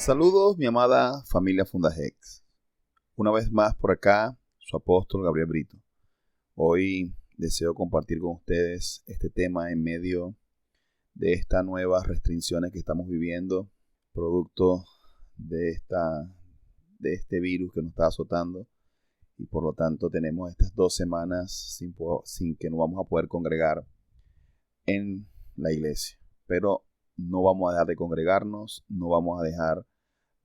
Saludos, mi amada familia Fundajex. Una vez más por acá, su apóstol Gabriel Brito. Hoy deseo compartir con ustedes este tema en medio de estas nuevas restricciones que estamos viviendo, producto de este virus que nos está azotando, y por lo tanto tenemos estas 2 semanas sin que nos vamos a poder congregar en la iglesia. Pero no vamos a dejar de congregarnos, no vamos a dejar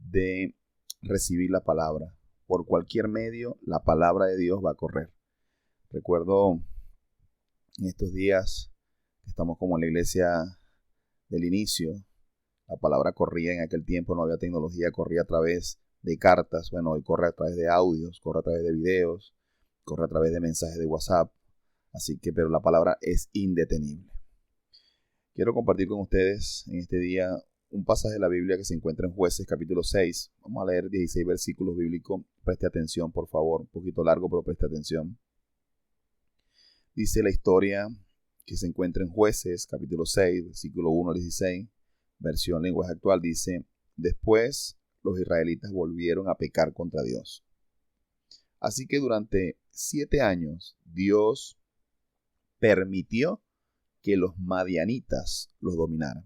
de recibir la palabra. Por cualquier medio, la palabra de Dios va a correr. Recuerdo en estos días que estamos como en la iglesia del inicio, la palabra corría en aquel tiempo, no había tecnología, corría a través de cartas. Bueno, hoy corre a través de audios, corre a través de videos, corre a través de mensajes de WhatsApp. Así que, pero la palabra es indetenible. Quiero compartir con ustedes en este día un pasaje de la Biblia que se encuentra en Jueces capítulo 6. Vamos a leer 16 versículos bíblicos. Preste atención, por favor. Un poquito largo, pero preste atención. Dice la historia que se encuentra en Jueces capítulo 6, versículo 1 al 16. Versión lenguaje actual dice: Después los israelitas volvieron a pecar contra Dios. Así que durante 7 años Dios permitió que los madianitas los dominaran.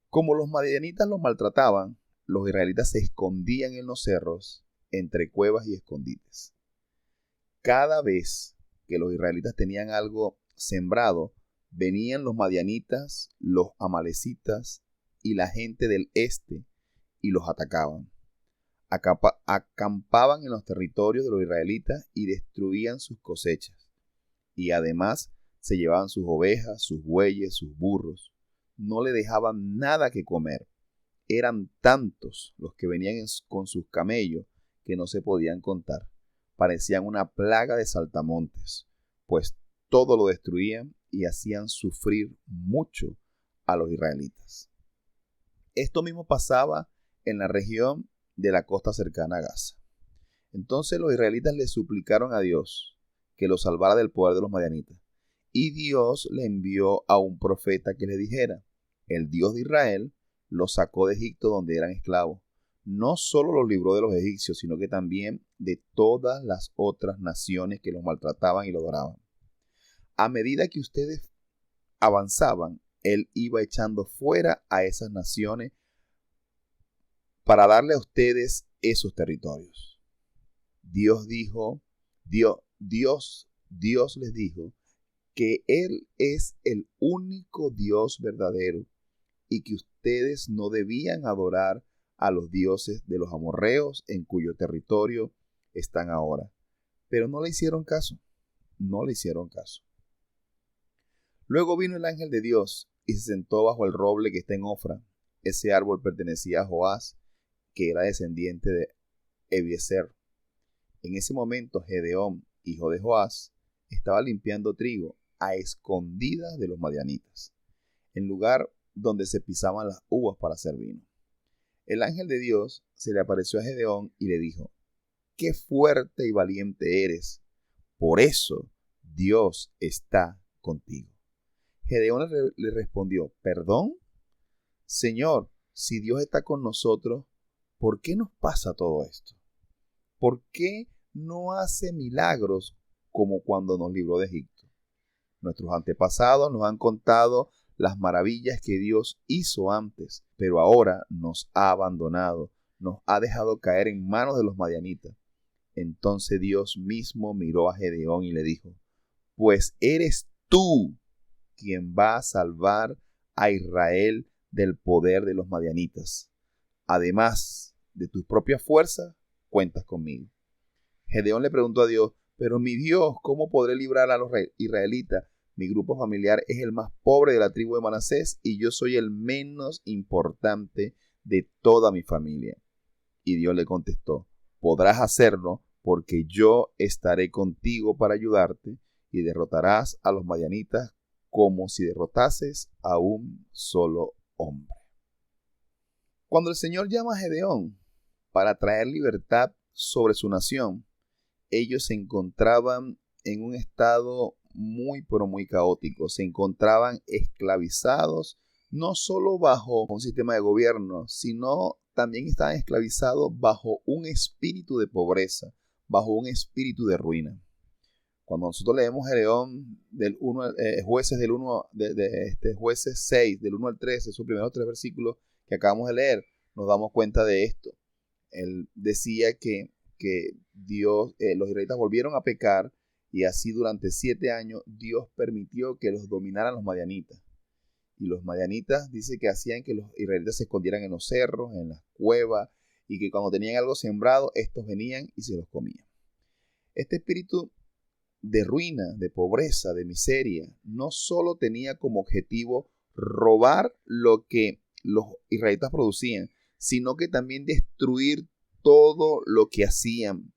Como los madianitas los maltrataban, los israelitas se escondían en los cerros, entre cuevas y escondites. Cada vez que los israelitas tenían algo sembrado, venían los madianitas, los amalecitas y la gente del este y los atacaban. Acampaban en los territorios de los israelitas y destruían sus cosechas. Y además se llevaban sus ovejas, sus bueyes, sus burros. No le dejaban nada que comer. Eran tantos los que venían con sus camellos que no se podían contar. Parecían una plaga de saltamontes, pues todo lo destruían y hacían sufrir mucho a los israelitas. Esto mismo pasaba en la región de la costa cercana a Gaza. Entonces los israelitas le suplicaron a Dios que los salvara del poder de los madianitas. Y Dios le envió a un profeta que le dijera: el Dios de Israel los sacó de Egipto donde eran esclavos. No solo los libró de los egipcios, sino que también de todas las otras naciones que los maltrataban y los adoraban. A medida que ustedes avanzaban, Él iba echando fuera a esas naciones para darle a ustedes esos territorios. Dios les dijo que Él es el único Dios verdadero y que ustedes no debían adorar a los dioses de los amorreos en cuyo territorio están ahora. Pero no le hicieron caso. Luego vino el ángel de Dios y se sentó bajo el roble que está en Ofra. Ese árbol pertenecía a Joás, que era descendiente de Ebiezer. En ese momento Gedeón, hijo de Joás, estaba limpiando trigo a escondidas de los madianitas, en lugar donde se pisaban las uvas para hacer vino. El ángel de Dios se le apareció a Gedeón y le dijo: ¡Qué fuerte y valiente eres! Por eso Dios está contigo. Gedeón le respondió: ¿Perdón? Señor, si Dios está con nosotros, ¿por qué nos pasa todo esto? ¿Por qué no hace milagros como cuando nos libró de Egipto? Nuestros antepasados nos han contado las maravillas que Dios hizo antes, pero ahora nos ha abandonado, nos ha dejado caer en manos de los madianitas. Entonces Dios mismo miró a Gedeón y le dijo: pues eres tú quien va a salvar a Israel del poder de los madianitas. Además de tus propias fuerzas, cuentas conmigo. Gedeón le preguntó a Dios: pero mi Dios, ¿cómo podré librar a los israelitas? Mi grupo familiar es el más pobre de la tribu de Manasés y yo soy el menos importante de toda mi familia. Y Dios le contestó: podrás hacerlo porque yo estaré contigo para ayudarte y derrotarás a los madianitas como si derrotases a un solo hombre. Cuando el Señor llama a Gedeón para traer libertad sobre su nación, ellos se encontraban en un estado muy caótico. Se encontraban esclavizados no solo bajo un sistema de gobierno, sino también estaban esclavizados bajo un espíritu de pobreza, bajo un espíritu de ruina. Cuando nosotros leemos Gedeón del 1, Jueces del 1, Jueces 6, del 1 al 13, esos primeros 3 versículos que acabamos de leer, nos damos cuenta de esto. Él decía que Dios, los israelitas volvieron a pecar y así durante 7 años Dios permitió que los dominaran los madianitas. Y los madianitas dice que hacían que los israelitas se escondieran en los cerros, en las cuevas, y que cuando tenían algo sembrado, estos venían y se los comían. Este espíritu de ruina, de pobreza, de miseria, no solo tenía como objetivo robar lo que los israelitas producían, sino que también destruir todo lo que hacían.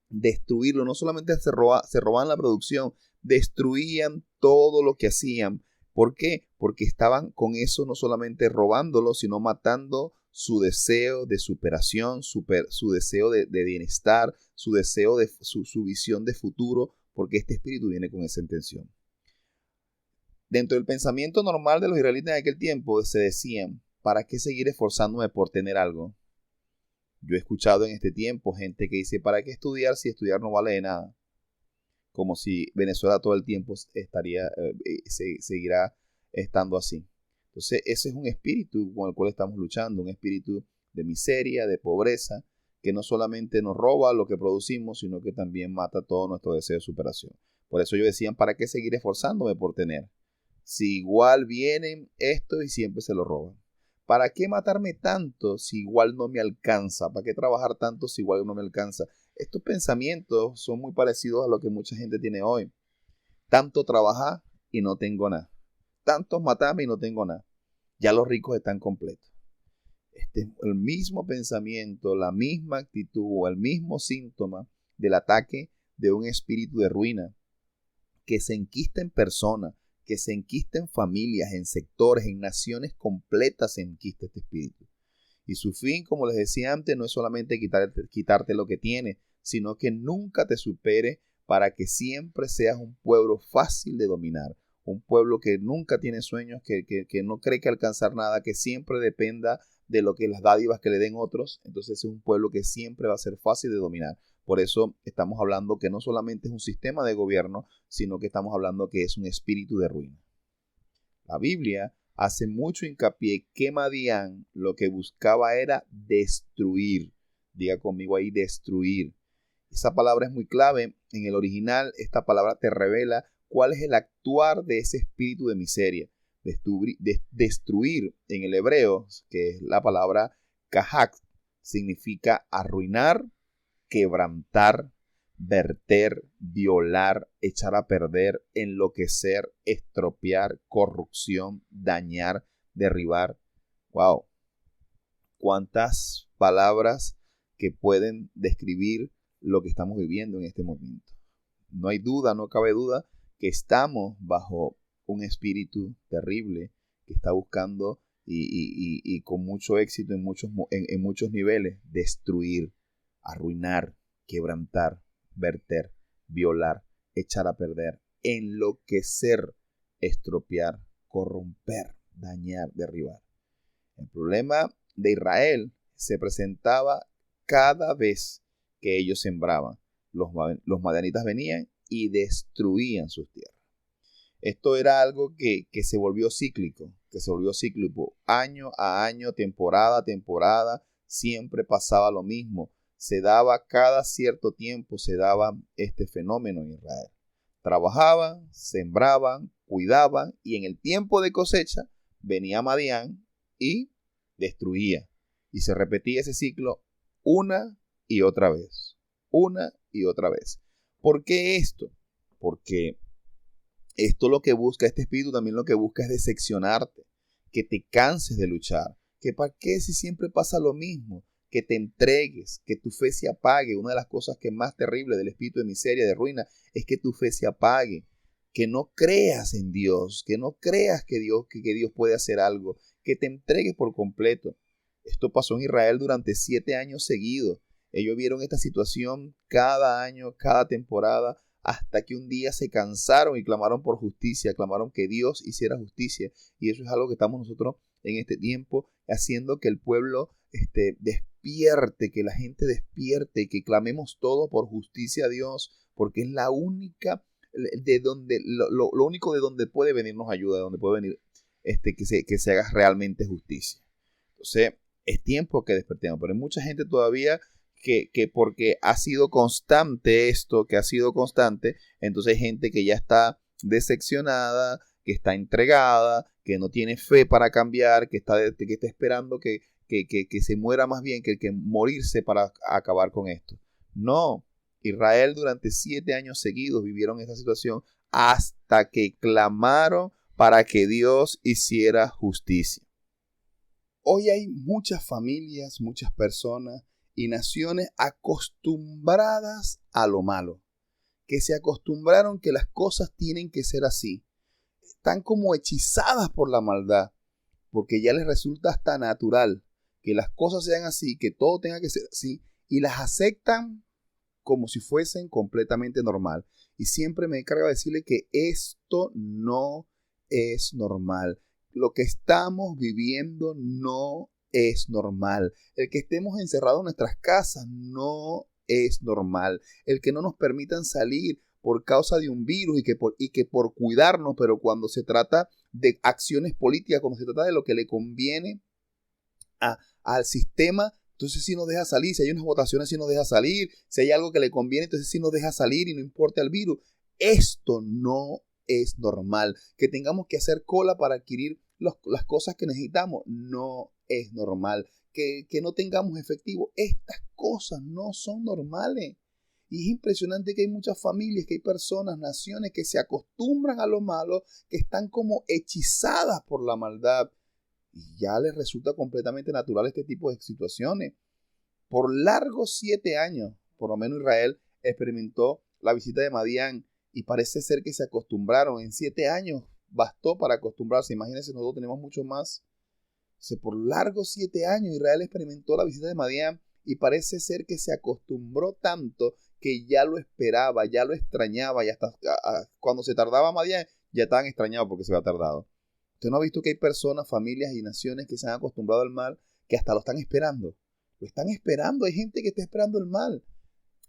Destruirlo, no solamente se robaban la producción, destruían todo lo que hacían. ¿Por qué? Porque estaban con eso no solamente robándolo, sino matando su deseo de superación, su deseo de bienestar, su deseo de su visión de futuro, porque este espíritu viene con esa intención. Dentro del pensamiento normal de los israelitas en aquel tiempo se decían, ¿para qué seguir esforzándome por tener algo? Yo he escuchado en este tiempo gente que dice, ¿para qué estudiar si estudiar no vale de nada? Como si Venezuela todo el tiempo seguirá estando así. Entonces ese es un espíritu con el cual estamos luchando, un espíritu de miseria, de pobreza, que no solamente nos roba lo que producimos, sino que también mata todo nuestro deseo de superación. Por eso ellos decían, ¿para qué seguir esforzándome por tener? Si igual vienen esto y siempre se lo roban. ¿Para qué matarme tanto si igual no me alcanza? ¿Para qué trabajar tanto si igual no me alcanza? Estos pensamientos son muy parecidos a lo que mucha gente tiene hoy. Tanto trabajar y no tengo nada. Tantos matarme y no tengo nada. Ya los ricos están completos. Este es el mismo pensamiento, la misma actitud o el mismo síntoma del ataque de un espíritu de ruina que se enquista en personas, que se enquista en familias, en sectores, en naciones completas se enquista este espíritu. Y su fin, como les decía antes, no es solamente quitarte lo que tienes, sino que nunca te supere para que siempre seas un pueblo fácil de dominar. Un pueblo que nunca tiene sueños, que no cree que alcanzar nada, que siempre dependa de lo que las dádivas que le den otros. Entonces es un pueblo que siempre va a ser fácil de dominar. Por eso estamos hablando que no solamente es un sistema de gobierno, sino que estamos hablando que es un espíritu de ruina. La Biblia hace mucho hincapié que Madián lo que buscaba era destruir. Diga conmigo ahí, destruir. Esa palabra es muy clave. En el original, esta palabra te revela cuál es el actuar de ese espíritu de miseria. Destruir en el hebreo, que es la palabra kahak, significa arruinar, quebrantar, verter, violar, echar a perder, enloquecer, estropear, corrupción, dañar, derribar. ¡Wow! Cuántas palabras que pueden describir lo que estamos viviendo en este momento. No hay duda, no cabe duda que estamos bajo un espíritu terrible que está buscando y con mucho éxito en muchos niveles destruir, arruinar, quebrantar, verter, violar, echar a perder, enloquecer, estropear, corromper, dañar, derribar. El problema de Israel se presentaba cada vez que ellos sembraban. Los madianitas venían y destruían sus tierras. Esto era algo que se volvió cíclico, año a año, temporada a temporada, siempre pasaba lo mismo. Se daba cada cierto tiempo, se daba este fenómeno en Israel. Trabajaban, sembraban, cuidaban y en el tiempo de cosecha venía Madián y destruía. Y se repetía ese ciclo una y otra vez. Una y otra vez. ¿Por qué esto? Porque esto lo que busca, este espíritu también lo que busca es decepcionarte, que te canses de luchar, que para qué si siempre pasa lo mismo, que te entregues, que tu fe se apague. Una de las cosas que es más terrible del espíritu de miseria, de ruina, es que tu fe se apague, que no creas en Dios, que no creas que Dios puede hacer algo, que te entregues por completo. Esto pasó en Israel durante 7 años seguidos. Ellos vieron esta situación cada año, cada temporada, hasta que un día se cansaron y clamaron por justicia, clamaron que Dios hiciera justicia. Y eso es algo que estamos nosotros en este tiempo haciendo, que el pueblo despierte, que la gente despierte, que clamemos todo por justicia a Dios, porque es la única, de donde, lo único de donde puede venirnos ayuda, de donde puede venir que se haga realmente justicia. Entonces, es tiempo que despertemos, pero hay mucha gente todavía que porque ha sido constante esto, que ha sido constante, entonces hay gente que ya está decepcionada, que está entregada, que no tiene fe para cambiar, que está esperando que se muera más bien que morirse para acabar con esto. No, Israel durante 7 años seguidos vivieron esa situación hasta que clamaron para que Dios hiciera justicia. Hoy hay muchas familias, muchas personas y naciones acostumbradas a lo malo, que se acostumbraron que las cosas tienen que ser así. Están como hechizadas por la maldad, porque ya les resulta hasta natural que las cosas sean así, que todo tenga que ser así, y las aceptan como si fuesen completamente normal. Y siempre me encargo de decirle que esto no es normal. Lo que estamos viviendo no es normal. El que estemos encerrados en nuestras casas no es normal. El que no nos permitan salir por causa de un virus y que por cuidarnos, pero cuando se trata de acciones políticas, cuando se trata de lo que le conviene al sistema, entonces sí nos deja salir. Si hay unas votaciones, sí nos deja salir. Si hay algo que le conviene, entonces sí nos deja salir y no importa el virus. Esto no es normal. Que tengamos que hacer cola para adquirir las cosas que necesitamos, no es normal. Que no tengamos efectivo, estas cosas no son normales. Y es impresionante que hay muchas familias, que hay personas, naciones que se acostumbran a lo malo, que están como hechizadas por la maldad. Y ya les resulta completamente natural este tipo de situaciones. Por largos 7 años, por lo menos Israel experimentó la visita de Madián y parece ser que se acostumbraron. En 7 años bastó para acostumbrarse. Imagínense, nosotros tenemos mucho más. Por largos 7 años Israel experimentó la visita de Madián y parece ser que se acostumbró tanto que ya lo esperaba, ya lo extrañaba, y hasta cuando se tardaba Madián ya estaban extrañados porque se había tardado. ¿Usted no ha visto que hay personas, familias y naciones que se han acostumbrado al mal, que hasta lo están esperando? Lo están esperando. Hay gente que está esperando el mal.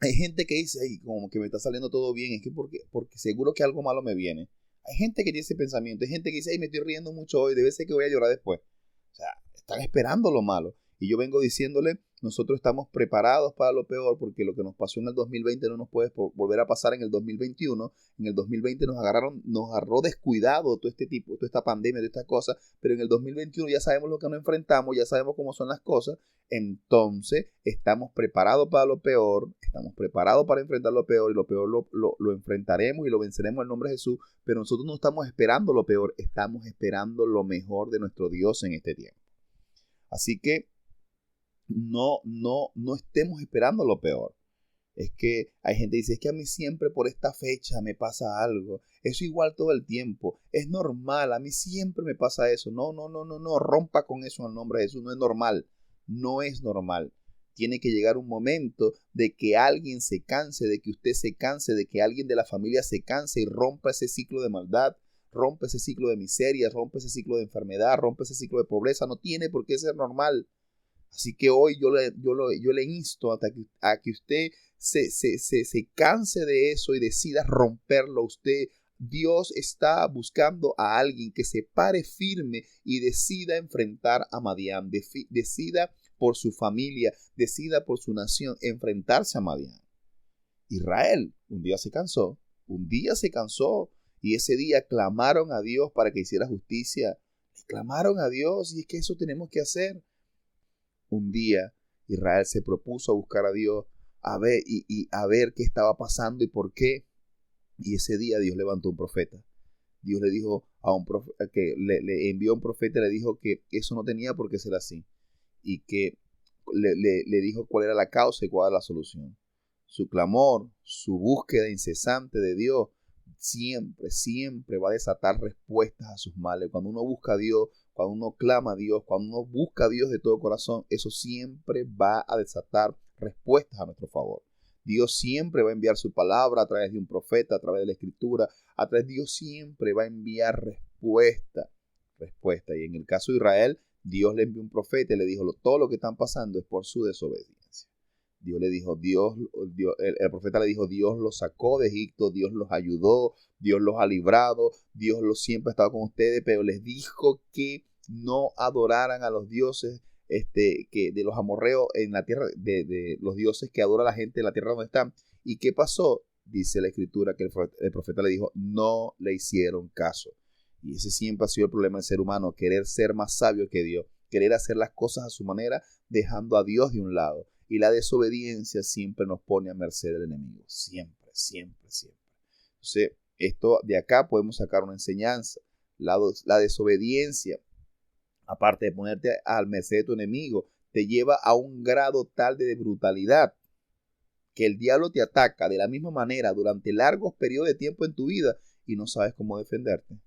Hay gente que dice, ay, como que me está saliendo todo bien, es que porque seguro que algo malo me viene. Hay gente que tiene ese pensamiento. Hay gente que dice, ay, me estoy riendo mucho hoy, debe ser que voy a llorar después. O sea, están esperando lo malo. Y yo vengo diciéndole, nosotros estamos preparados para lo peor, porque lo que nos pasó en el 2020 no nos puede volver a pasar en el 2021. En el 2020 nos agarró descuidado todo este tipo, toda esta pandemia, toda esta cosa, pero en el 2021 ya sabemos lo que nos enfrentamos, ya sabemos cómo son las cosas. Entonces estamos preparados para lo peor, estamos preparados para enfrentar lo peor, y lo peor lo enfrentaremos y lo venceremos en el nombre de Jesús. Pero nosotros no estamos esperando lo peor, estamos esperando lo mejor de nuestro Dios en este tiempo. Así que no estemos esperando lo peor. Es que hay gente que dice, es que a mí siempre por esta fecha me pasa algo. Eso igual todo el tiempo. Es normal, a mí siempre me pasa eso. No, rompa con eso en el nombre de Jesús. No es normal. No es normal. Tiene que llegar un momento de que alguien se canse, de que usted se canse, de que alguien de la familia se canse y rompa ese ciclo de maldad, rompa ese ciclo de miseria, rompa ese ciclo de enfermedad, rompa ese ciclo de pobreza. No tiene por qué ser normal. Así que hoy yo le insto a que usted se canse de eso y decida romperlo. Dios está buscando a alguien que se pare firme y decida enfrentar a Madián, decida por su familia, decida por su nación enfrentarse a Madián. Israel un día se cansó y ese día clamaron a Dios para que hiciera justicia. Clamaron a Dios, y es que eso tenemos que hacer. Un día Israel se propuso a buscar a Dios, a ver qué estaba pasando y por qué. Y ese día Dios levantó un profeta. Dios le dijo que le envió a un profeta y le dijo que eso no tenía por qué ser así. Y que le dijo cuál era la causa y cuál era la solución. Su clamor, su búsqueda incesante de Dios, siempre va a desatar respuestas a sus males. Cuando uno busca a Dios, cuando uno clama a Dios, cuando uno busca a Dios de todo corazón, eso siempre va a desatar respuestas a nuestro favor. Dios siempre va a enviar su palabra a través de un profeta, a través de la escritura, a través de Dios siempre va a enviar respuesta. Y en el caso de Israel, Dios le envió un profeta y le dijo, todo lo que están pasando es por su desobediencia. Dios le dijo, el profeta le dijo, Dios los sacó de Egipto, Dios los ayudó, Dios los ha librado, Dios siempre ha estado con ustedes, pero les dijo que no adoraran a los dioses que de los amorreos en la tierra, de los dioses que adora la gente en la tierra donde están. ¿Y qué pasó? Dice la escritura que el profeta le dijo, no le hicieron caso. Y ese siempre ha sido el problema del ser humano, querer ser más sabio que Dios, querer hacer las cosas a su manera, dejando a Dios de un lado. Y la desobediencia siempre nos pone a merced del enemigo. Siempre, siempre, siempre. Entonces, esto de acá podemos sacar una enseñanza. La desobediencia, aparte de ponerte al merced de tu enemigo, te lleva a un grado tal de brutalidad que el diablo te ataca de la misma manera durante largos periodos de tiempo en tu vida y no sabes cómo defenderte.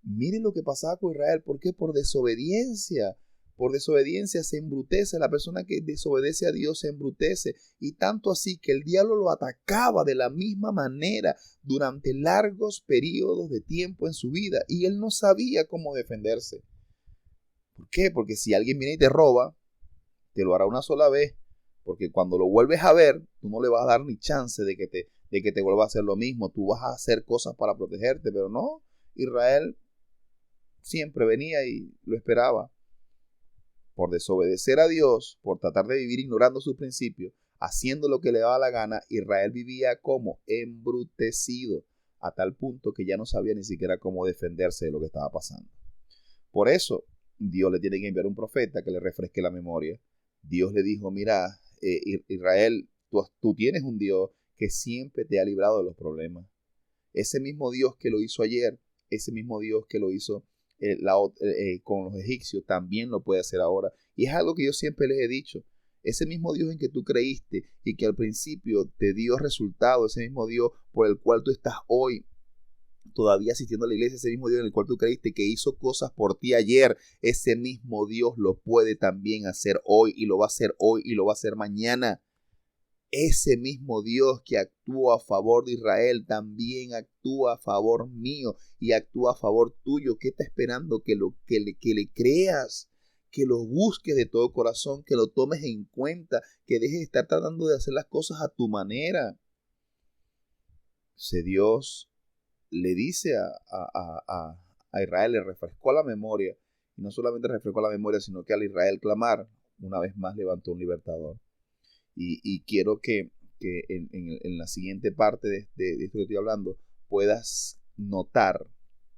Miren lo que pasaba con Israel. ¿Por qué? Por desobediencia. Por desobediencia se embrutece. La persona que desobedece a Dios se embrutece. Y tanto así que el diablo lo atacaba de la misma manera durante largos periodos de tiempo en su vida. Y él no sabía cómo defenderse. ¿Por qué? Porque si alguien viene y te roba, te lo hará una sola vez. Porque cuando lo vuelves a ver, tú no le vas a dar ni chance de que te vuelva a hacer lo mismo. Tú vas a hacer cosas para protegerte, pero no. Israel siempre venía y lo esperaba. Por desobedecer a Dios, por tratar de vivir ignorando sus principios, haciendo lo que le daba la gana, Israel vivía como embrutecido, a tal punto que ya no sabía ni siquiera cómo defenderse de lo que estaba pasando. Por eso, Dios le tiene que enviar un profeta que le refresque la memoria. Dios le dijo, mira, Israel, tú tienes un Dios que siempre te ha librado de los problemas. Ese mismo Dios que lo hizo ayer, ese mismo Dios que lo hizo con los egipcios, también lo puede hacer ahora. Y es algo que yo siempre les he dicho. Ese mismo Dios en que tú creíste y que al principio te dio resultado, ese mismo Dios por el cual tú estás hoy todavía asistiendo a la iglesia, ese mismo Dios en el cual tú creíste que hizo cosas por ti ayer, ese mismo Dios lo puede también hacer hoy y lo va a hacer hoy y lo va a hacer mañana. Ese mismo Dios que actúa a favor de Israel también actúa a favor mío y actúa a favor tuyo. ¿Qué está esperando? Que le creas, que lo busques de todo corazón, que lo tomes en cuenta, que dejes de estar tratando de hacer las cosas a tu manera. Ese Dios le dice a Israel, le refrescó la memoria, y no solamente refrescó la memoria, sino que al Israel clamar, una vez más levantó un libertador. Y quiero que en la siguiente parte de esto que estoy hablando puedas notar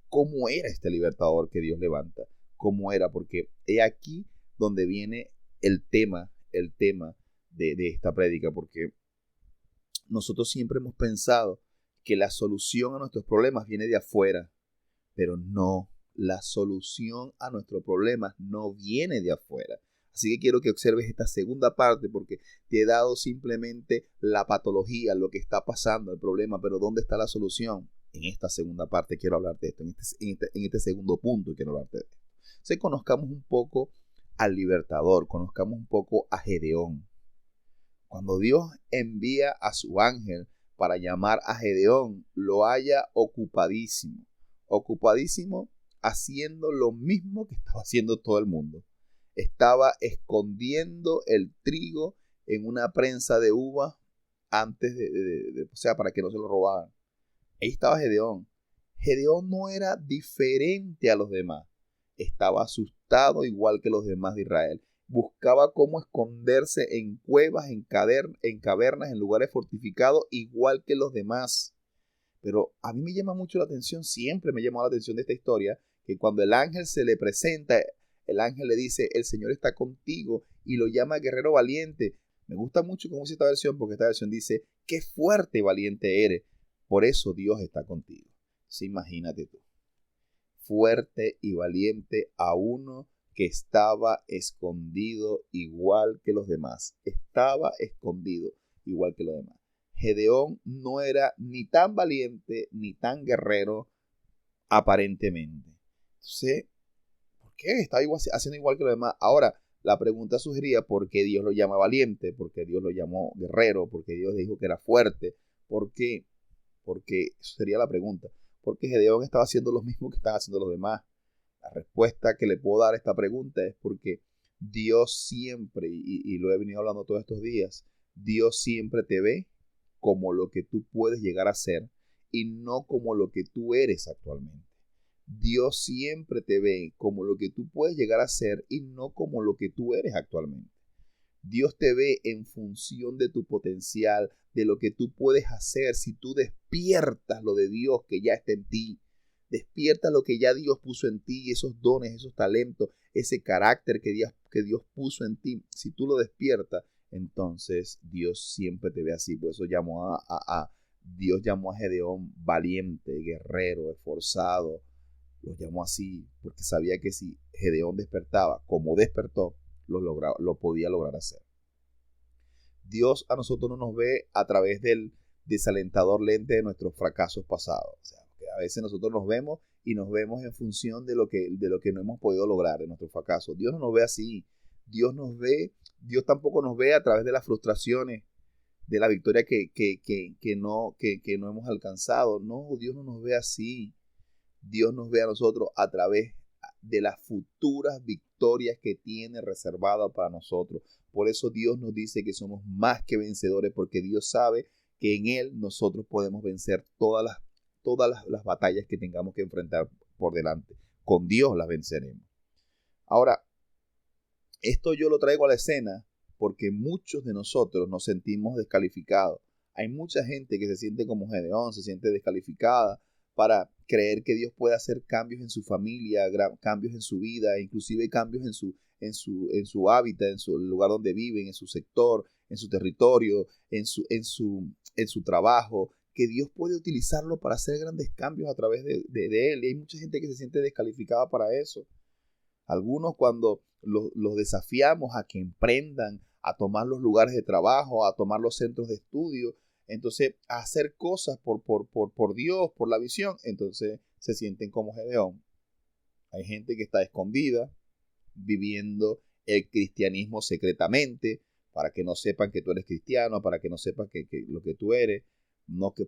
cómo era este libertador que Dios levanta, cómo era, porque he aquí donde viene el tema de esta prédica, porque nosotros siempre hemos pensado que la solución a nuestros problemas viene de afuera, pero no, la solución a nuestros problemas no viene de afuera. Así que quiero que observes esta segunda parte porque te he dado simplemente la patología, lo que está pasando, el problema, pero ¿dónde está la solución? En esta segunda parte quiero hablarte de esto, en este segundo punto quiero hablarte de esto. Entonces conozcamos un poco al libertador, conozcamos un poco a Gedeón. Cuando Dios envía a su ángel para llamar a Gedeón, lo halla ocupadísimo haciendo lo mismo que estaba haciendo todo el mundo. Estaba escondiendo el trigo en una prensa de uva antes o sea, para que no se lo robaran. Ahí estaba Gedeón. Gedeón no era diferente a los demás. Estaba asustado igual que los demás de Israel. Buscaba cómo esconderse en cuevas, en cavernas, en lugares fortificados, igual que los demás. Pero a mí me llama mucho la atención, siempre me llamó la atención de esta historia, que cuando el ángel se le presenta, el ángel le dice, el Señor está contigo, y lo llama guerrero valiente. Me gusta mucho cómo dice esta versión, porque esta versión dice, qué fuerte y valiente eres, por eso Dios está contigo. Sí, imagínate tú, fuerte y valiente a uno que estaba escondido igual que los demás. Estaba escondido igual que los demás. Gedeón no era ni tan valiente ni tan guerrero aparentemente. Entonces, ¿por qué? Estaba haciendo igual que los demás. Ahora, la pregunta sugería por qué Dios lo llama valiente, por qué Dios lo llamó guerrero, por qué Dios dijo que era fuerte, por qué, porque eso sería la pregunta. Porque Gedeón estaba haciendo lo mismo que estaban haciendo los demás. La respuesta que le puedo dar a esta pregunta es porque Dios siempre, y lo he venido hablando todos estos días, Dios siempre te ve como lo que tú puedes llegar a ser y no como lo que tú eres actualmente. Dios siempre te ve como lo que tú puedes llegar a ser y no como lo que tú eres actualmente. Dios te ve en función de tu potencial, de lo que tú puedes hacer si tú despiertas lo de Dios que ya está en ti. Despierta lo que ya Dios puso en ti, esos dones, esos talentos, ese carácter que Dios puso en ti. Si tú lo despiertas, entonces Dios siempre te ve así. Por eso Dios llamó a Gedeón valiente, guerrero, esforzado. Lo llamó así porque sabía que si Gedeón despertaba como despertó, lo podía lograr hacer. Dios a nosotros no nos ve a través del desalentador lente de nuestros fracasos pasados. O sea, que a veces nosotros nos vemos y nos vemos en función de lo que no hemos podido lograr en nuestros fracasos. Dios no nos ve así. Dios tampoco nos ve a través de las frustraciones, de la victoria que no hemos alcanzado. No, Dios no nos ve así. Dios nos ve a nosotros a través de las futuras victorias que tiene reservadas para nosotros. Por eso Dios nos dice que somos más que vencedores, porque Dios sabe que en Él nosotros podemos vencer todas las batallas que tengamos que enfrentar por delante. Con Dios las venceremos. Ahora, esto yo lo traigo a la escena porque muchos de nosotros nos sentimos descalificados. Hay mucha gente que se siente como Gedeón, se siente descalificada para creer que Dios puede hacer cambios en su familia, cambios en su vida, inclusive cambios en su hábitat, en su lugar donde viven, en su sector, en su territorio, en su trabajo, que Dios puede utilizarlo para hacer grandes cambios a través de él. Y hay mucha gente que se siente descalificada para eso. Algunos cuando los desafiamos a que emprendan, a tomar los lugares de trabajo, a tomar los centros de estudio, entonces a hacer cosas por Dios, por la visión, entonces se sienten como Gedeón. Hay gente que está escondida, viviendo el cristianismo secretamente, para que no sepan que tú eres cristiano, para que no sepan que lo que tú eres,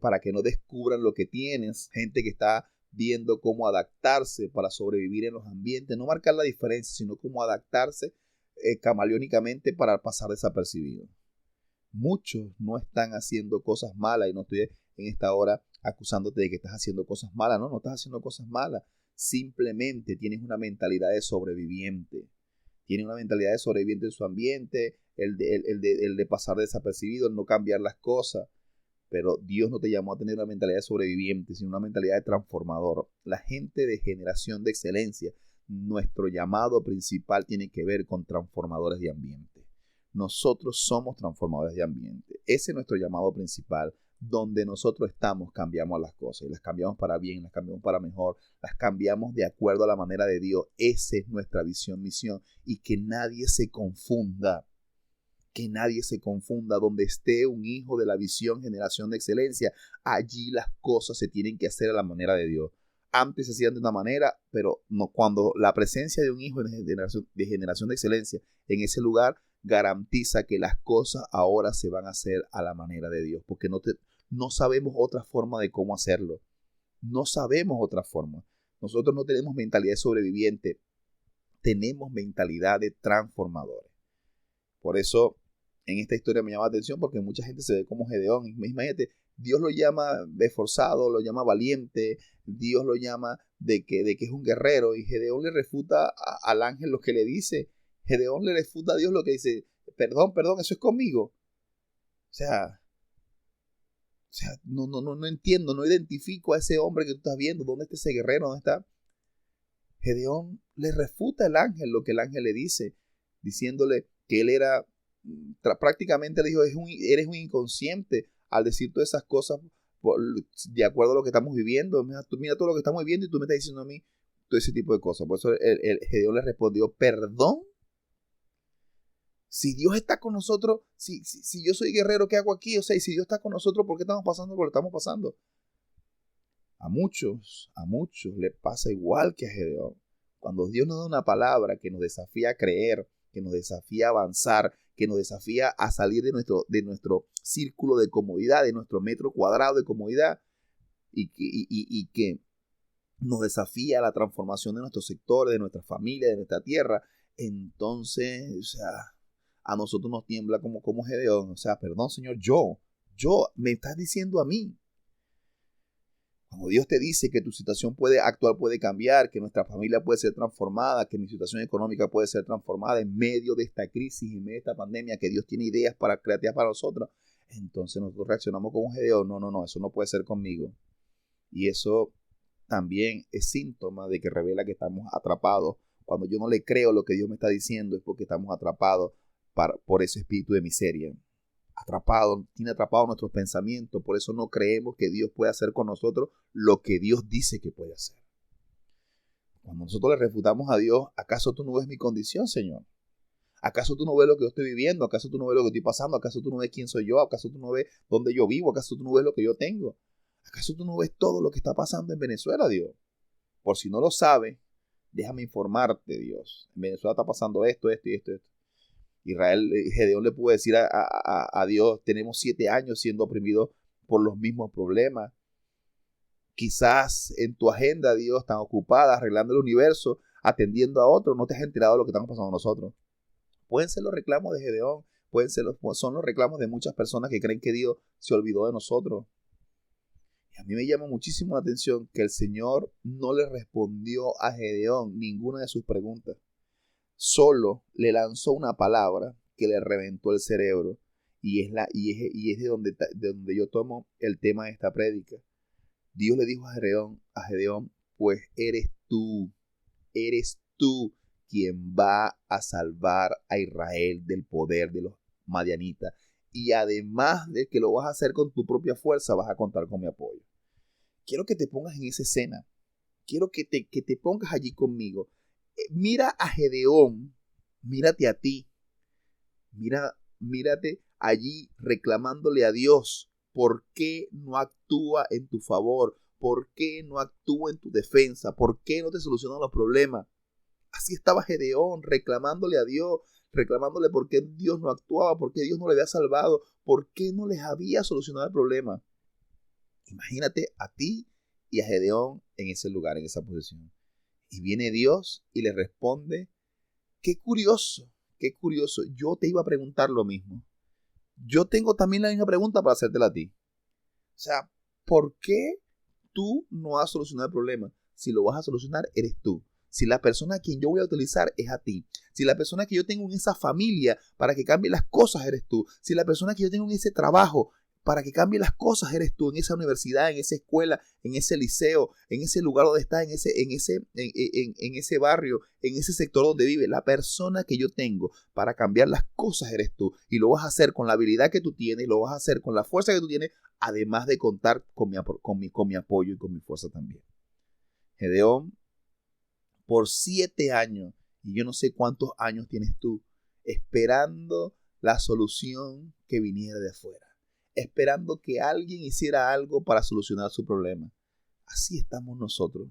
para que no descubran lo que tienes. Gente que está viendo cómo adaptarse para sobrevivir en los ambientes, no marcar la diferencia, sino cómo adaptarse camaleónicamente para pasar desapercibido. Muchos no están haciendo cosas malas, y no estoy en esta hora acusándote de que estás haciendo cosas malas. No estás haciendo cosas malas. Simplemente tienes una mentalidad de sobreviviente. Tienes una mentalidad de sobreviviente en su ambiente, el de pasar desapercibido, el no cambiar las cosas. Pero Dios no te llamó a tener una mentalidad de sobreviviente, sino una mentalidad de transformador. La gente de generación de excelencia, nuestro llamado principal tiene que ver con transformadores de ambiente. Nosotros somos transformadores de ambiente. Ese es nuestro llamado principal. Donde nosotros estamos, cambiamos las cosas. Y las cambiamos para bien, las cambiamos para mejor. Las cambiamos de acuerdo a la manera de Dios. Esa es nuestra visión, misión. Y que nadie se confunda. Que nadie se confunda. Donde esté un hijo de la visión, generación de excelencia, allí las cosas se tienen que hacer a la manera de Dios. Antes se hacían de una manera, pero no, cuando la presencia de un hijo de generación de excelencia en ese lugar garantiza que las cosas ahora se van a hacer a la manera de Dios, porque no sabemos otra forma de cómo hacerlo. No sabemos otra forma. Nosotros no tenemos mentalidad de sobreviviente, tenemos mentalidad de transformadores. Por eso, en esta historia me llama la atención porque mucha gente se ve como Gedeón. Imagínate, Dios lo llama esforzado, lo llama valiente, Dios lo llama de que es un guerrero, y Gedeón le refuta al ángel lo que le dice. Gedeón le refuta a Dios lo que dice, perdón, eso es conmigo. O sea, no entiendo, no identifico a ese hombre que tú estás viendo. ¿Dónde está ese guerrero? ¿Dónde está? Gedeón le refuta al ángel lo que el ángel le dice, diciéndole que él era, prácticamente le dijo, eres un inconsciente al decir todas esas cosas de acuerdo a lo que estamos viviendo. Mira todo lo que estamos viviendo y tú me estás diciendo a mí todo ese tipo de cosas. Por eso el Gedeón le respondió, perdón. Si Dios está con nosotros, si yo soy guerrero, ¿qué hago aquí? O sea, y si Dios está con nosotros, ¿por qué estamos pasando por lo que estamos pasando? A muchos les pasa igual que a Gedeón. Cuando Dios nos da una palabra que nos desafía a creer, que nos desafía a avanzar, que nos desafía a salir de nuestro círculo de comodidad, de nuestro metro cuadrado de comodidad, y que nos desafía a la transformación de nuestros sectores, de nuestra familia, de nuestra tierra. Entonces, o sea, a nosotros nos tiembla como Gedeón. O sea, perdón, Señor, me estás diciendo a mí. Cuando Dios te dice que tu situación actual puede cambiar, que nuestra familia puede ser transformada, que mi situación económica puede ser transformada en medio de esta crisis, en medio de esta pandemia, que Dios tiene ideas creativas para nosotros, entonces nosotros reaccionamos como Gedeón. No, eso no puede ser conmigo. Y eso también es síntoma de que revela que estamos atrapados. Cuando yo no le creo lo que Dios me está diciendo, es porque estamos atrapados por ese espíritu de miseria. Tiene atrapado nuestros pensamientos. Por eso no creemos que Dios puede hacer con nosotros lo que Dios dice que puede hacer. Cuando nosotros le refutamos a Dios, ¿acaso tú no ves mi condición, Señor? ¿Acaso tú no ves lo que yo estoy viviendo? ¿Acaso tú no ves lo que estoy pasando? ¿Acaso tú no ves quién soy yo? ¿Acaso tú no ves dónde yo vivo? ¿Acaso tú no ves lo que yo tengo? ¿Acaso tú no ves todo lo que está pasando en Venezuela, Dios? Por si no lo sabes, déjame informarte, Dios. En Venezuela está pasando esto. Gedeón le pudo decir a Dios, tenemos 7 años siendo oprimidos por los mismos problemas. Quizás en tu agenda, Dios, tan ocupada arreglando el universo, atendiendo a otros, no te has enterado de lo que estamos pasando nosotros. Pueden ser los reclamos de Gedeón, son los reclamos de muchas personas que creen que Dios se olvidó de nosotros. Y a mí me llama muchísimo la atención que el Señor no le respondió a Gedeón ninguna de sus preguntas. Solo le lanzó una palabra que le reventó el cerebro. Y es de donde yo tomo el tema de esta prédica. Dios le dijo a Gedeón, pues eres tú quien va a salvar a Israel del poder de los madianitas. Y además de que lo vas a hacer con tu propia fuerza, vas a contar con mi apoyo. Quiero que te pongas en esa escena. Quiero que te pongas allí conmigo. Mira a Gedeón, mírate a ti. Mírate allí reclamándole a Dios. ¿Por qué no actúa en tu favor? ¿Por qué no actúa en tu defensa? ¿Por qué no te solucionan los problemas? Así estaba Gedeón reclamándole a Dios, reclamándole por qué Dios no actuaba, por qué Dios no le había salvado, por qué no les había solucionado el problema. Imagínate a ti y a Gedeón en ese lugar, en esa posición. Y viene Dios y le responde, qué curioso. Yo te iba a preguntar lo mismo. Yo tengo también la misma pregunta para hacértela a ti. O sea, ¿por qué tú no has solucionado el problema? Si lo vas a solucionar, eres tú. Si la persona a quien yo voy a utilizar es a ti. Si la persona que yo tengo en esa familia para que cambie las cosas eres tú. Si la persona que yo tengo en ese trabajo para que cambie las cosas eres tú. En esa universidad, en esa escuela, en ese liceo, en ese lugar donde estás, en ese barrio, en ese sector donde vive. La persona que yo tengo para cambiar las cosas eres tú. Y lo vas a hacer con la habilidad que tú tienes, lo vas a hacer con la fuerza que tú tienes, además de contar con mi apoyo y con mi fuerza también. Gedeón, por 7 años, y yo no sé cuántos años tienes tú, esperando la solución que viniera de afuera, esperando que alguien hiciera algo para solucionar su problema. Así estamos nosotros,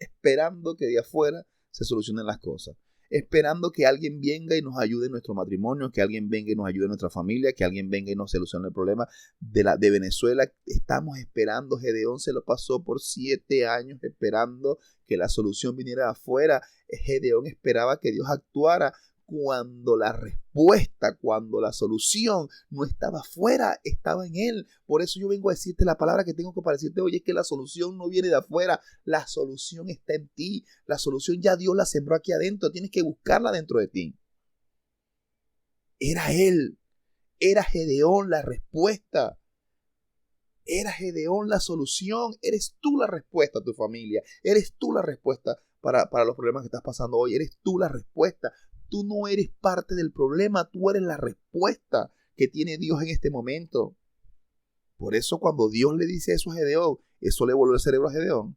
esperando que de afuera se solucionen las cosas, esperando que alguien venga y nos ayude en nuestro matrimonio, que alguien venga y nos ayude en nuestra familia, que alguien venga y nos solucione el problema de Venezuela. Estamos esperando. Gedeón se lo pasó por 7 años esperando que la solución viniera de afuera. Gedeón esperaba que Dios actuara cuando la solución no estaba afuera, estaba en él. Por eso yo vengo a decirte la palabra que tengo para decirte hoy, es que la solución no viene de afuera, la solución está en ti. La solución ya Dios la sembró aquí adentro, tienes que buscarla dentro de ti. Era él, era Gedeón la respuesta. Era Gedeón la solución. Eres tú la respuesta a tu familia. Eres tú la respuesta para los problemas que estás pasando hoy. Eres tú la respuesta. Tú no eres parte del problema, tú eres la respuesta que tiene Dios en este momento. Por eso cuando Dios le dice eso a Gedeón, eso le voló el cerebro a Gedeón.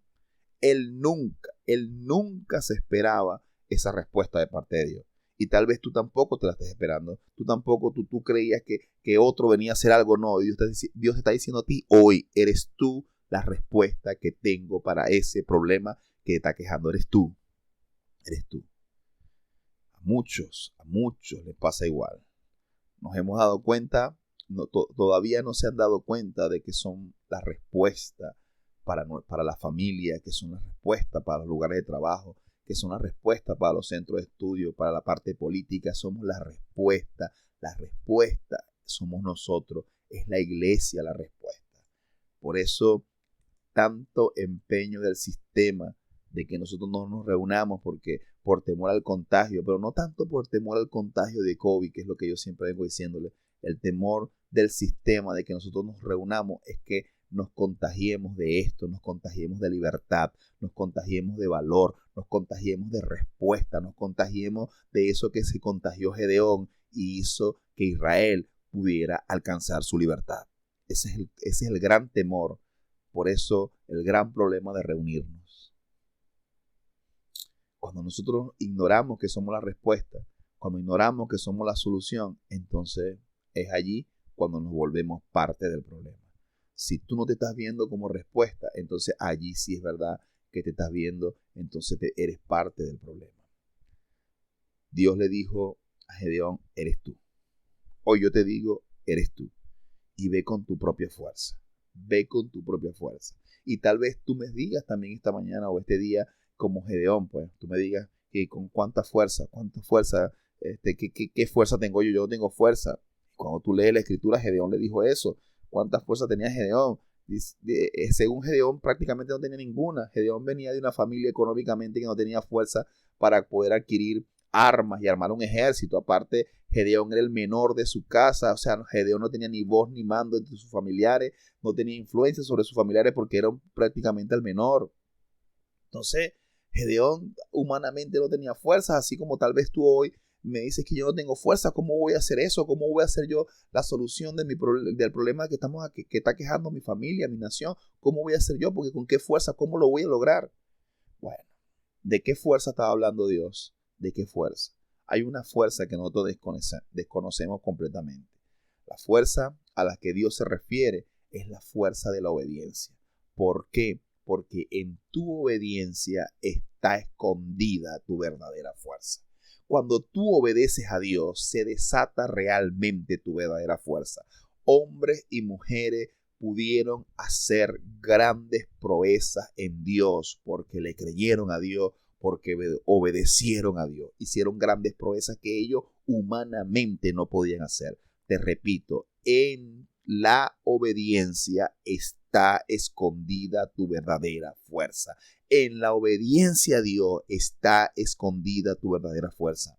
Él nunca se esperaba esa respuesta de parte de Dios. Y tal vez tú tampoco te la estés esperando. Tú creías que otro venía a hacer algo. No, Dios te está diciendo a ti, hoy eres tú la respuesta que tengo para ese problema que te está quejando. Eres tú. A muchos les pasa igual. Nos hemos dado cuenta, todavía no se han dado cuenta de que son la respuesta para la familia, que son la respuesta para los lugares de trabajo, que son la respuesta para los centros de estudio, para la parte política. Somos la respuesta somos nosotros, es la iglesia la respuesta. Por eso, tanto empeño del sistema de que nosotros no nos reunamos por temor al contagio, pero no tanto por temor al contagio de COVID, que es lo que yo siempre vengo diciéndole. El temor del sistema de que nosotros nos reunamos es que nos contagiemos de esto, nos contagiemos de libertad, nos contagiemos de valor, nos contagiemos de respuesta, nos contagiemos de eso que se contagió Gedeón y hizo que Israel pudiera alcanzar su libertad. Ese es el gran temor. Por eso el gran problema de reunirnos. Cuando nosotros ignoramos que somos la respuesta, cuando ignoramos que somos la solución, entonces es allí cuando nos volvemos parte del problema. Si tú no te estás viendo como respuesta, entonces allí sí es verdad que te estás viendo, entonces eres parte del problema. Dios le dijo a Gedeón, eres tú. Hoy yo te digo, eres tú. Y ve con tu propia fuerza. Ve con tu propia fuerza. Y tal vez tú me digas también esta mañana o este día como Gedeón, pues tú me digas que con cuánta fuerza, qué fuerza tengo yo. Yo no tengo fuerza. Cuando tú lees la escritura, Gedeón le dijo eso. ¿Cuánta fuerza tenía Gedeón? Según Gedeón, prácticamente no tenía ninguna. Gedeón venía de una familia económicamente que no tenía fuerza para poder adquirir armas y armar un ejército. Aparte, Gedeón era el menor de su casa. O sea, Gedeón no tenía ni voz ni mando entre sus familiares. No tenía influencia sobre sus familiares porque era prácticamente el menor. Entonces, Gedeón humanamente no tenía fuerza, así como tal vez tú hoy me dices que yo no tengo fuerza. ¿Cómo voy a hacer eso? ¿Cómo voy a hacer yo la solución del problema que está quejando mi familia, mi nación? ¿Cómo voy a hacer yo? Porque con qué fuerza, ¿cómo lo voy a lograr? Bueno, ¿de qué fuerza estaba hablando Dios? ¿De qué fuerza? Hay una fuerza que nosotros desconocemos completamente. La fuerza a la que Dios se refiere es la fuerza de la obediencia. ¿Por qué? Porque en tu obediencia está escondida tu verdadera fuerza. Cuando tú obedeces a Dios, se desata realmente tu verdadera fuerza. Hombres y mujeres pudieron hacer grandes proezas en Dios porque le creyeron a Dios, porque obedecieron a Dios. Hicieron grandes proezas que ellos humanamente no podían hacer. Te repito, en la obediencia está escondida tu verdadera fuerza. En la obediencia a Dios está escondida tu verdadera fuerza.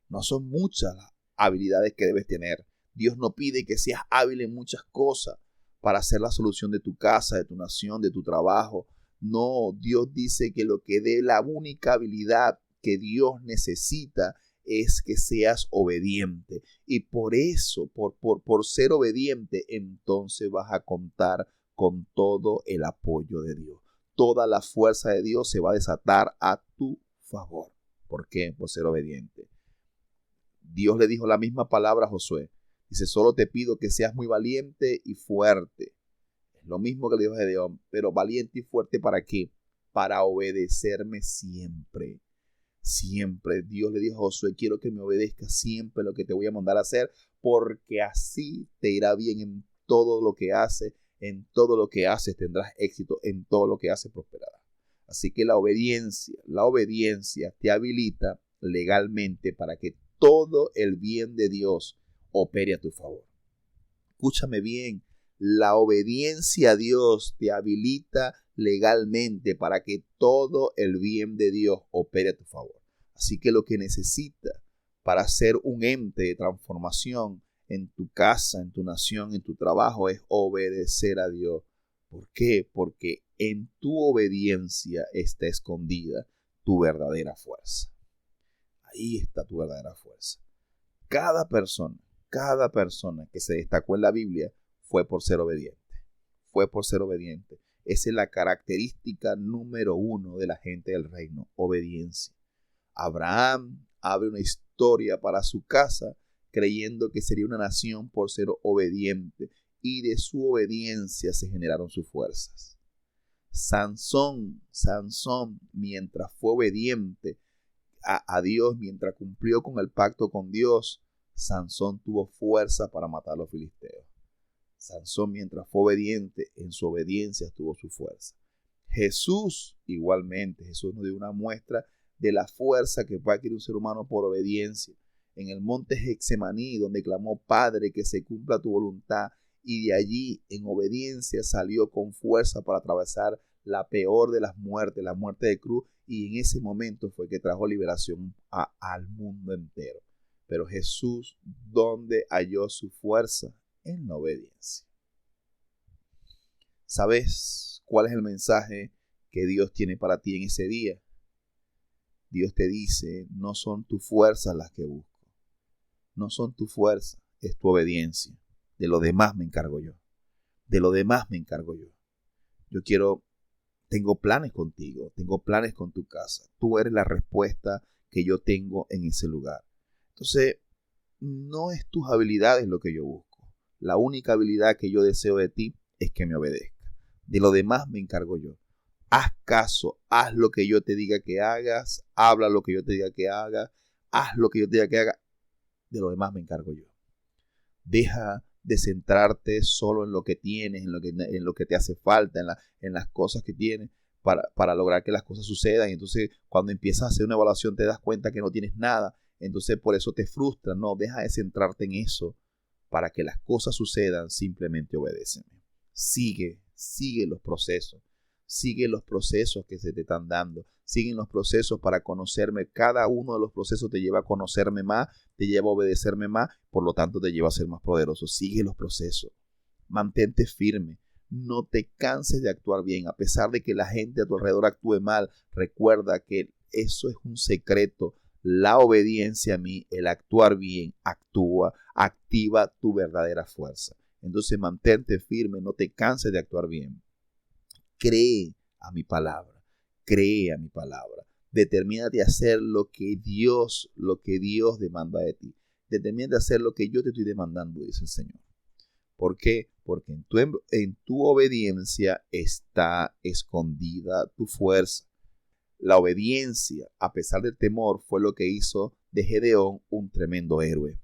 No son muchas las habilidades que debes tener. Dios no pide que seas hábil en muchas cosas para hacer la solución de tu casa, de tu nación, de tu trabajo. No, Dios dice que lo que dé la única habilidad que Dios necesita es que seas obediente. Y por eso, por ser obediente, entonces vas a contar con todo el apoyo de Dios. Toda la fuerza de Dios se va a desatar a tu favor. ¿Por qué? Por ser obediente. Dios le dijo la misma palabra a Josué. Dice, solo te pido que seas muy valiente y fuerte. Es lo mismo que le dijo a Gedeón, pero valiente y fuerte ¿para qué? Para obedecerme siempre. Siempre. Dios le dijo a Josué, quiero que me obedezcas siempre lo que te voy a mandar a hacer, porque así te irá bien en todo lo que haces. En todo lo que haces tendrás éxito, en todo lo que haces prosperarás. Así que la obediencia te habilita legalmente para que todo el bien de Dios opere a tu favor. Escúchame bien, la obediencia a Dios te habilita legalmente para que todo el bien de Dios opere a tu favor. Así que lo que necesitas para ser un ente de transformación en tu casa, en tu nación, en tu trabajo, es obedecer a Dios. ¿Por qué? Porque en tu obediencia está escondida tu verdadera fuerza. Ahí está tu verdadera fuerza. Cada persona que se destacó en la Biblia fue por ser obediente. Fue por ser obediente. Esa es la característica número 1 de la gente del reino, obediencia. Abraham abre una historia para su casa creyendo que sería una nación por ser obediente, y de su obediencia se generaron sus fuerzas. Sansón, mientras fue obediente, a Dios, mientras cumplió con el pacto con Dios, Sansón tuvo fuerza para matar a los filisteos. Sansón, mientras fue obediente, en su obediencia tuvo su fuerza. Jesús, igualmente, Jesús nos dio una muestra de la fuerza que puede adquirir un ser humano por obediencia. En el monte Getsemaní, donde clamó: Padre, que se cumpla tu voluntad, y de allí, en obediencia, salió con fuerza para atravesar la peor de las muertes, la muerte de cruz, y en ese momento fue que trajo liberación al mundo entero. Pero Jesús, ¿dónde halló su fuerza? En la obediencia. ¿Sabes cuál es el mensaje que Dios tiene para ti en ese día? Dios te dice: no son tus fuerzas las que busco. No son tus fuerzas, es tu obediencia. De lo demás me encargo yo. De lo demás me encargo yo. Tengo planes contigo, tengo planes con tu casa. Tú eres la respuesta que yo tengo en ese lugar. Entonces, no es tus habilidades lo que yo busco. La única habilidad que yo deseo de ti es que me obedezca. De lo demás me encargo yo. Haz caso, haz lo que yo te diga que hagas, habla lo que yo te diga que hagas, haz lo que yo te diga que hagas. De lo demás me encargo yo. Deja de centrarte solo en lo que tienes, en lo que te hace falta, en las cosas que tienes para lograr que las cosas sucedan. Y entonces, cuando empiezas a hacer una evaluación, te das cuenta que no tienes nada. Entonces, por eso te frustras. No, deja de centrarte en eso. Para que las cosas sucedan, simplemente obedéceme. Sigue los procesos. Sigue los procesos que se te están dando. Sigue los procesos para conocerme. Cada uno de los procesos te lleva a conocerme más, te lleva a obedecerme más, por lo tanto te lleva a ser más poderoso. Sigue los procesos. Mantente firme. No te canses de actuar bien. A pesar de que la gente a tu alrededor actúe mal, recuerda que eso es un secreto. La obediencia a mí, el actuar bien, activa tu verdadera fuerza. Entonces mantente firme, no te canses de actuar bien. Cree a mi palabra, Determínate a hacer lo que Dios demanda de ti. Determínate a hacer lo que yo te estoy demandando, dice el Señor. ¿Por qué? Porque en tu obediencia está escondida tu fuerza. La obediencia, a pesar del temor, fue lo que hizo de Gedeón un tremendo héroe.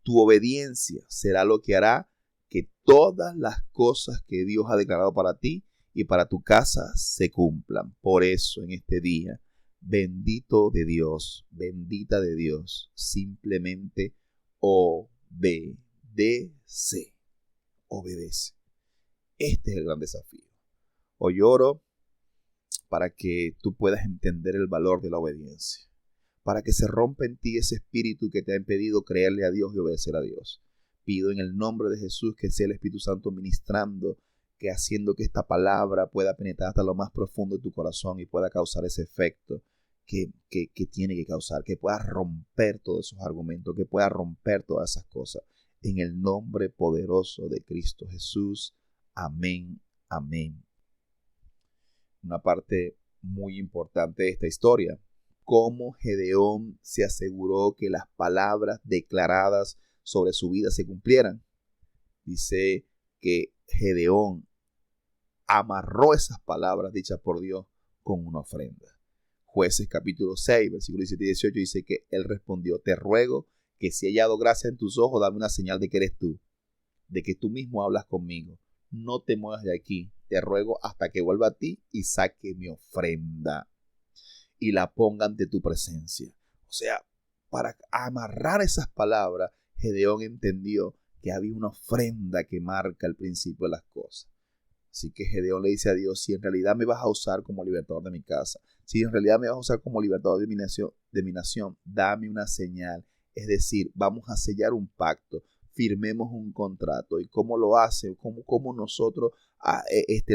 Tu obediencia será lo que hará que todas las cosas que Dios ha declarado para ti y para tu casa se cumplan. Por eso en este día, bendito de Dios, bendita de Dios, simplemente obedece. Obedece. Este es el gran desafío. Hoy oro para que tú puedas entender el valor de la obediencia, para que se rompa en ti ese espíritu que te ha impedido creerle a Dios y obedecer a Dios. Pido en el nombre de Jesús que sea el Espíritu Santo ministrando, que haciendo que esta palabra pueda penetrar hasta lo más profundo de tu corazón y pueda causar ese efecto que tiene que causar, que pueda romper todos esos argumentos, que pueda romper todas esas cosas. En el nombre poderoso de Cristo Jesús. Amén, amén. Una parte muy importante de esta historia, cómo Gedeón se aseguró que las palabras declaradas sobre su vida se cumplieran. Dice que Gedeón amarró esas palabras dichas por Dios con una ofrenda. Jueces capítulo 6, versículos 17 y 18 dice que él respondió: te ruego que si he hallado gracia en tus ojos, dame una señal de que eres tú, de que tú mismo hablas conmigo. No te muevas de aquí, te ruego hasta que vuelva a ti y saque mi ofrenda y la ponga ante tu presencia. O sea, para amarrar esas palabras, Gedeón entendió que había una ofrenda que marca el principio de las cosas. Así que Gedeón le dice a Dios: si en realidad me vas a usar como libertador de mi casa, si en realidad me vas a usar como libertador de mi nación, dame una señal. Es decir, vamos a sellar un pacto, firmemos un contrato. ¿Y cómo lo hace? ¿Cómo nosotros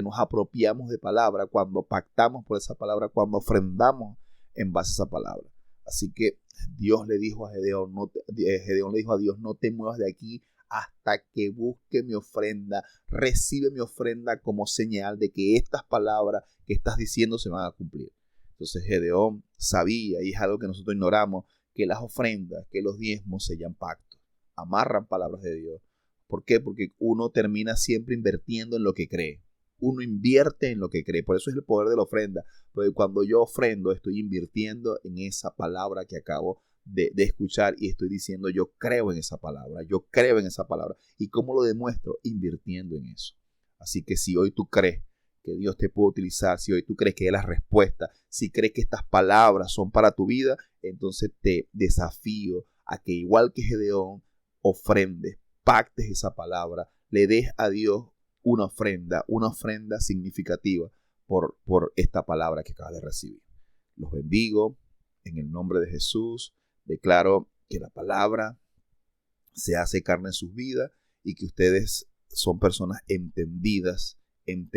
nos apropiamos de palabra cuando pactamos por esa palabra, cuando ofrendamos en base a esa palabra? Así que Dios le dijo a Gedeón, Gedeón le dijo a Dios: no te muevas de aquí hasta que busque mi ofrenda. Recibe mi ofrenda como señal de que estas palabras que estás diciendo se van a cumplir. Entonces Gedeón sabía, y es algo que nosotros ignoramos, que las ofrendas, que los diezmos sellan pactos, amarran palabras de Dios. ¿Por qué? Porque uno termina siempre invirtiendo en lo que cree. uno invierte en lo que cree. Por eso es el poder de la ofrenda. Porque cuando yo ofrendo, estoy invirtiendo en esa palabra que acabo de escuchar y estoy diciendo, yo creo en esa palabra, yo creo en esa palabra. ¿Y cómo lo demuestro? Invirtiendo en eso. Así que si hoy tú crees que Dios te puede utilizar, si hoy tú crees que es la respuesta, si crees que estas palabras son para tu vida, entonces te desafío a que igual que Gedeón, ofrendes, pactes esa palabra, le des a Dios una ofrenda significativa por esta palabra que acabas de recibir. Los bendigo en el nombre de Jesús. Declaro que la palabra se hace carne en sus vidas y que ustedes son personas entendidas en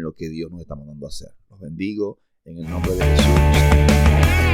lo que Dios nos está mandando a hacer. Los bendigo en el nombre de Jesús.